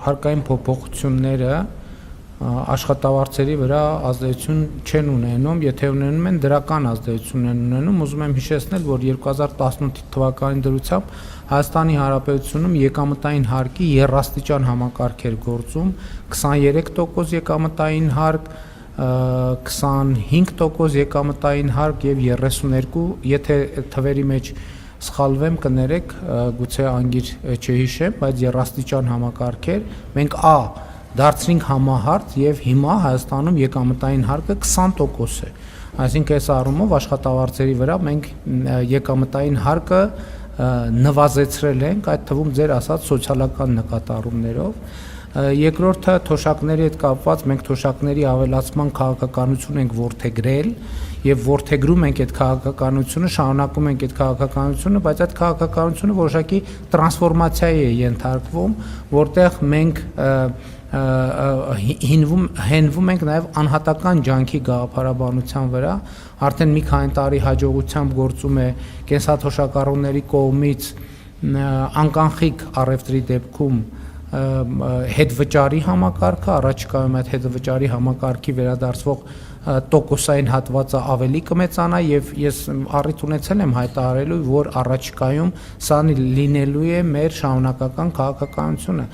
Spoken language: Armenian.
հարկային փոփոխությունները աշխատավարձերի վրա ազդեցություն չեն ունենում, եթե ունենում են դրական ազդեցություն են ունենում, ուզում եմ հիշեցնել, որ 2018 թվականի դրությամբ Հայաստանի Հանրապետությունում եկամտային հարկի եռաստիճան համակարգ էր գործում, 23% եկամտային հարկ, 25% եկամտային հարկ եւ 32, եթե թվերի մեջ սխալվեմ կներեք, գուցե անգիր չհիշեմ, բայց եռաստիճան համակարգ էր, մենք դարձրինք համահարց եւ հիմա Հայաստանում եկամտային հարկը 20% է, այսինքն այս առումով աշխատավարձերի վրա մենք եկամտային հարկը նվազեցրել ենք, այդ թվում ձեր ասած սոցիալական նկատառումներով։ Երկրորդը թոշակների հետ կապված մենք թոշակների ավելացման քաղաքականություն ենք որդեգրել եւ որդեգրում ենք այդ քաղաքականությունը, շարունակում ենք այդ քաղաքականությունը, բայց այդ քաղաքականությունը որոշակի տրանսֆորմացիայի է ենթարկվում, որտեղ մենք հենվում ենք նաև անհատական ջանքի գաղափարաբանության վրա, արդեն մի քանի տարի հաջողությամբ գործում է կենսաթոշակառուների կողմից անկանխիկ առևտրի դեպքում հետվճարի համակարգը, առաջիկայում այդ հետվճարի համակարգի վերադարձվող տոկոսային հատվածը ավելի կմեծանա եւ ես առիթ ունեցել եմ հայտարարելու, որ առաջիկայում սա լինելու է մեր շարունակական քաղաքականությունը։